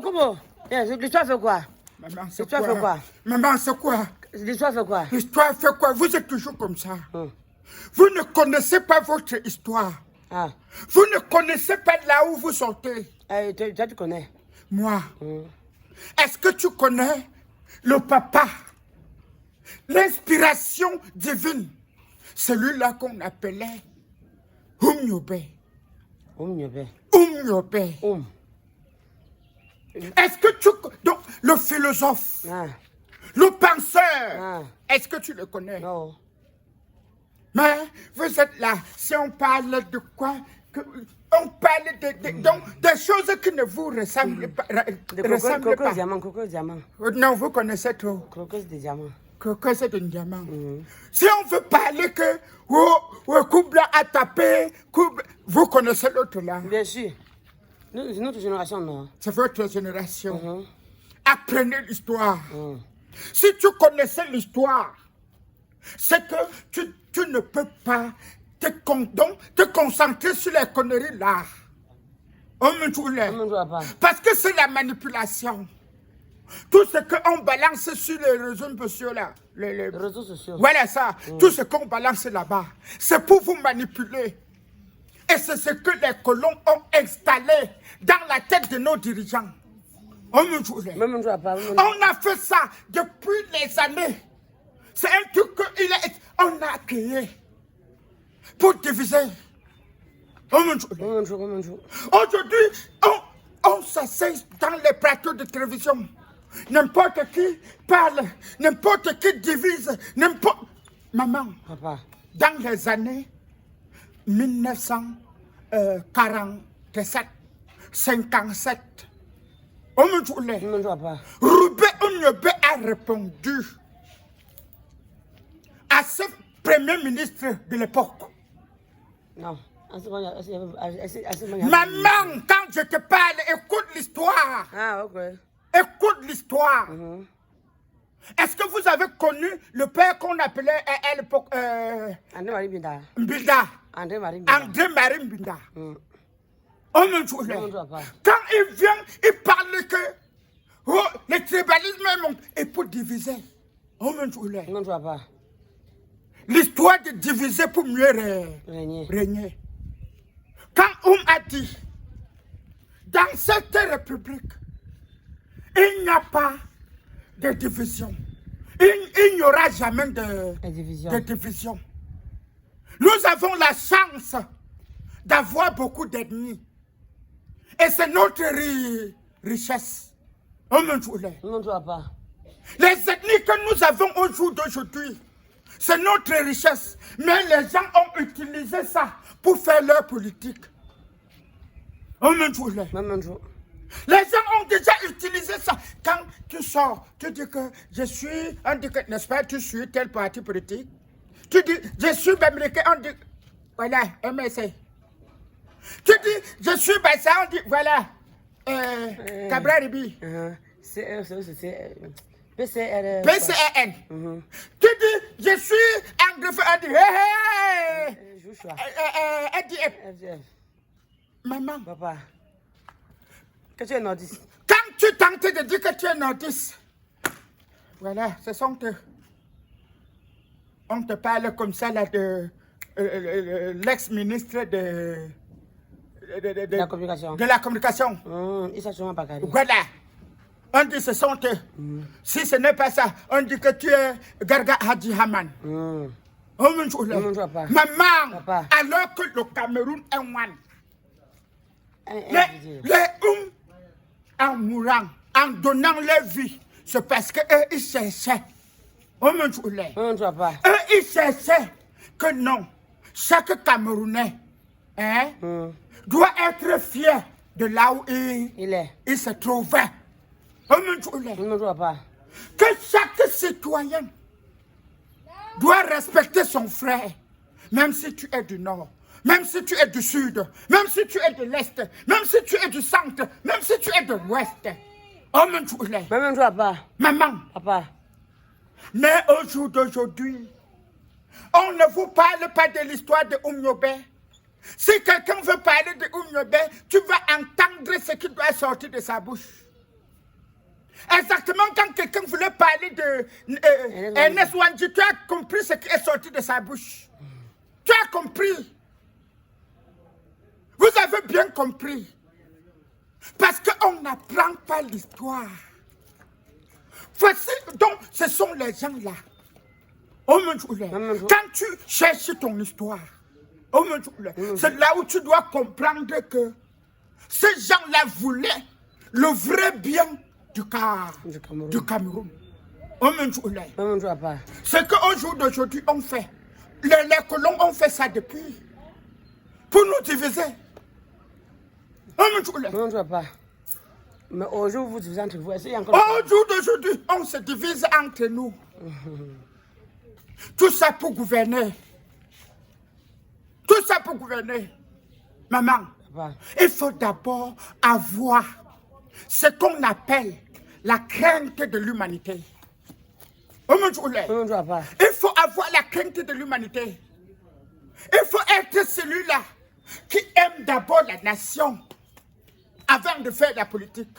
Comment? L'histoire fait quoi? Maman, c'est quoi? Maman, c'est quoi? L'histoire fait quoi? L'histoire fait quoi? Vous êtes toujours comme ça. Vous ne connaissez pas votre histoire. Vous ne connaissez pas là où vous sortez. Toi, tu connais. Moi. Est-ce que tu connais le papa? L'inspiration divine. Celui-là qu'on appelait Oumnyobe. Est-ce que tu... Donc, le philosophe, le penseur, est-ce que tu le connais? Non. Mais vous êtes là, si on parle de quoi? On parle donc, des choses qui ne vous ressemblent pas. Coco diamant. Non, vous connaissez trop. Coco de diamant. Coco c'est un diamant. Si on veut parler que Koubla a tapé, vous connaissez l'autre là? Bien sûr. Notre génération, non. C'est votre génération. Apprenez l'histoire. Si tu connaissais l'histoire, c'est que tu ne peux pas te concentrer sur les conneries là. Parce que c'est la manipulation. Tout ce qu'on balance sur les réseaux sociaux là. Les réseaux sociaux. Voilà ça. Tout ce qu'on balance là-bas, c'est pour vous manipuler. Et c'est ce que les colons ont installé dans la tête de nos dirigeants. On a fait ça depuis les années. C'est un truc qu'on a créé pour diviser. Aujourd'hui, on s'assied dans les plateaux de télévision. N'importe qui parle, n'importe qui divise, n'importe... Maman, Papa. Dans les années 1947, 57, Roubé Oumnyobe a répondu à ce premier ministre de l'époque. Non. Maman, quand je te parle, écoute l'histoire. Ok. Écoute l'histoire. Est-ce que vous avez connu le père qu'on appelait à l'époque André-Marie Mbinda. André-Marie Mbinda. Quand il vient, il parle que le tribalisme est pour diviser. L'histoire de diviser pour mieux régner. Quand on a dit, dans cette république, il n'y a pas de division. Il n'y aura jamais de division. Nous avons la chance d'avoir beaucoup d'ennemis. Et c'est notre richesse. Les ethnies que nous avons au jour d'aujourd'hui, c'est notre richesse. Mais les gens ont utilisé ça pour faire leur politique. Les gens ont déjà utilisé ça. Quand tu sors, tu dis que je suis, on dit que, n'est-ce pas, tu suis tel parti politique. Tu dis, je suis américain, on dit, voilà, MSC. Tu dis, je suis Bassa, on dit, voilà, Cabra Ribi. PCRN. Tu dis, je suis anglophone, on dit, FDF. Maman. Papa. Que tu es nordiste. Quand tu tentes de dire que tu es nordiste, voilà, ce sont que... On te parle comme ça là de l'ex-ministre de la communication. De la communication. Voilà. On dit ce sont eux. Si ce n'est pas ça, on dit que tu es Garga Hadji Haman. Maman, Papa. Alors que le Cameroun est one. Les en mourant, en donnant leur vie, c'est parce qu'eux, ils cherchaient. Eux, ils cherchaient que non, chaque Camerounais doit être fier de là où il se trouvait. Que chaque citoyen doit respecter son frère, même si tu es du Nord, même si tu es du Sud, même si tu es de l'Est, même si tu es du Centre, même si tu es de l'Ouest. Maman. Papa. Mais au jour d'aujourd'hui, on ne vous parle pas de l'histoire de Oumnyobe. Si quelqu'un veut parler de Oumyobé, tu vas entendre ce qui doit sortir de sa bouche. Exactement quand quelqu'un voulait parler de Ernest Ouandji, tu as compris ce qui est sorti de sa bouche. Tu as compris. Vous avez bien compris. Parce qu'on n'apprend pas l'histoire. Voici, donc, ce sont les gens-là. Quand tu cherches ton histoire, c'est là où tu dois comprendre que ces gens-là voulaient le vrai bien du Cameroun. Ce qu'au jour d'aujourd'hui on fait, les colons ont fait ça depuis pour nous diviser. Mais au jour où vous divisez entre vous, au jour d'aujourd'hui, on se divise entre nous. Tout ça pour gouverner. Tout ça pour gouverner. Maman, il faut d'abord avoir ce qu'on appelle la crainte de l'humanité. Il faut avoir la crainte de l'humanité. Il faut être celui-là qui aime d'abord la nation avant de faire la politique.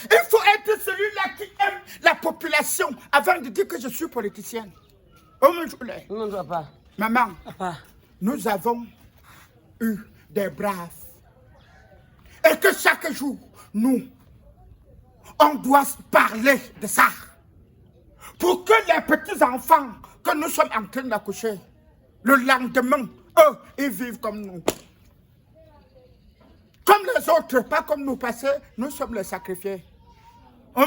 Il faut être celui-là qui aime la population avant de dire que je suis politicienne. Maman, nous avons eu des braves. Et que chaque jour, nous, on doit parler de ça. Pour que les petits-enfants que nous sommes en train d'accoucher, le lendemain, eux, ils vivent comme nous. Comme les autres, pas comme nous, parce que nous sommes les sacrifiés. Nous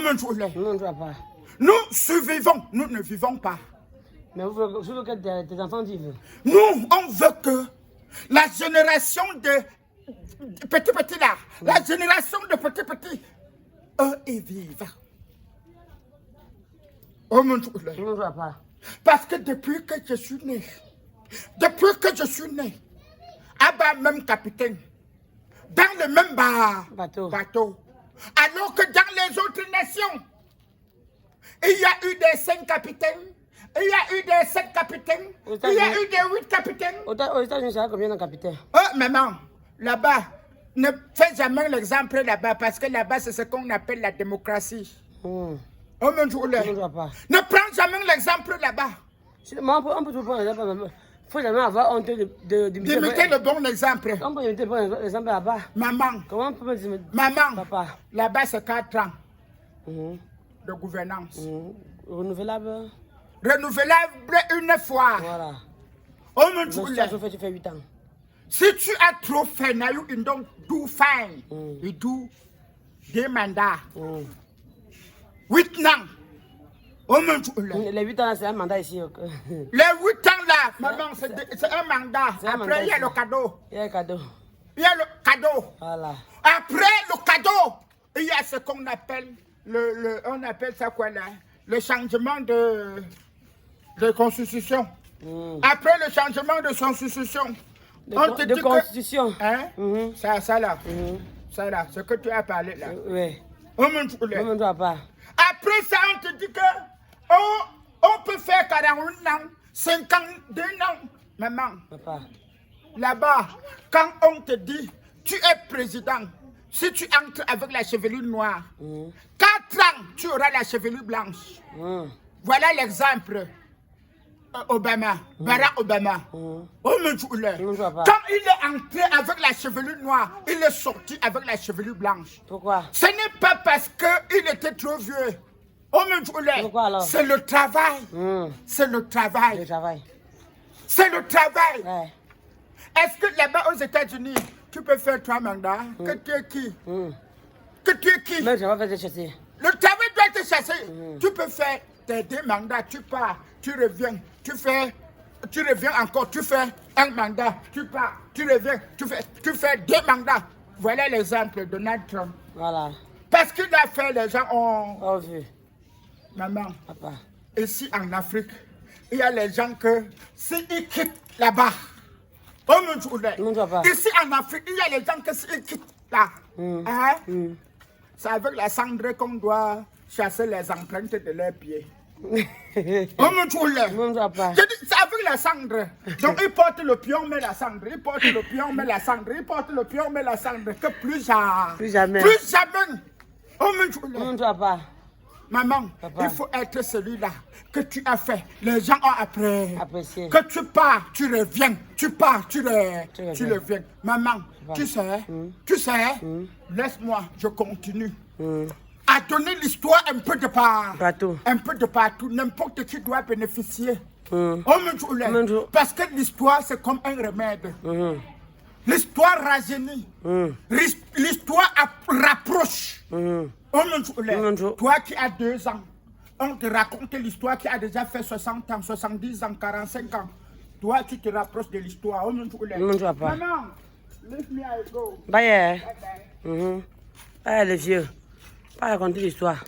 survivons, nous ne vivons pas. Mais vous voulez que tes enfants vivent? Nous, on veut que la génération de petits là, la génération de petits, eux, ils vivent. Parce que depuis que je suis né, Abba même capitaine, dans le même bateau, alors que dans les autres nations, il y a eu des 5 capitaines, il y a eu des 7 capitaines, il y a eu des 8 capitaines. Aux États-Unis, il y a combien de capitaines? Oh, maman, là-bas, ne fais jamais l'exemple là-bas, parce que là-bas, c'est ce qu'on appelle la démocratie. Oh, mon Dieu, ne prends jamais l'exemple là-bas. On peut tout prendre l'exemple. Il faut jamais avoir honte d'imiter le bon exemple. On peut imiter le bon exemple là-bas. Maman, comment on peut dire? Maman, là-bas, c'est 4 ans de gouvernance. Renouvelable? Renouvelable une fois. Voilà. Oh, mon Dieu, tu fais 8 ans. Si tu as trop fait, you don't do fine. You do des mandats. 8 ans. Oh mon Dieu. Les 8 ans, c'est un mandat ici. Les 8 ans là, maman, c'est un mandat. Après, il y a le cadeau. Il y a le cadeau. Il y a le cadeau. Voilà. Après le cadeau, il y a ce qu'on appelle, on appelle ça quoi là? Le changement de constitution. Après le changement de constitution, on te dit constitution. Que, hein? Ça là. Ça là, ce que tu as parlé là. Oui. On pas. Après ça, on te dit que on peut faire 41 ans, 52 ans. Maman, là-bas, quand on te dit, tu es président, si tu entres avec la chevelure noire, 4 ans, tu auras la chevelure blanche. Voilà l'exemple. Obama, Barack Obama. Quand il est entré avec la chevelure noire, il est sorti avec la chevelure blanche. Pourquoi? Ce n'est pas parce qu'il était trop vieux. C'est le travail. C'est le travail. C'est le travail. Ouais. Est-ce que là-bas aux États-Unis, tu peux faire 3 mandats? Que tu es qui? Que tu es qui? Mais je vais te chasser. Le travail doit te chasser. Tu peux faire tes 2 mandats, tu pars, tu reviens, tu reviens encore, tu fais un mandat, tu pars, tu reviens, tu fais 2 mandats. Voilà l'exemple de Donald Trump. Voilà. Parce qu'il a fait, les gens ont vu. Maman, papa, ici en Afrique, il y a les gens que s'ils quittent là-bas, ici en Afrique, il y a les gens que s'ils quittent là, c'est avec la cendre qu'on doit chasser les empreintes de leurs pieds. On me trouve là. Même papa. Je dis, c'est avec la cendre. Donc, il porte le pion, mais la cendre. Il porte le pion, mais la cendre. Il porte le pion, mais la cendre. Que plus jamais. Plus jamais. Plus jamais. On me trouve là. Même papa. Maman, Papa. il faut être celui-là que tu as fait. Les gens ont Apprécié. que tu pars, tu reviens. Tu pars, tu reviens. Maman, Papa. tu sais, laisse-moi, je continue. À donner l'histoire un peu de Partout. un peu de partout. N'importe qui doit bénéficier. Hum. On me dit, Me dit. parce que l'histoire, c'est comme un remède. L'histoire rajeunit. L'histoire rapproche. On me dit, toi qui as 2 ans, on te raconte l'histoire qui a déjà fait 60 ans, 70 ans, 45 ans. Toi, tu te rapproches de l'histoire. On me dit, maman, leave me, I go. Bye. Bye bye. Bye les vieux. Pas raconter l'histoire.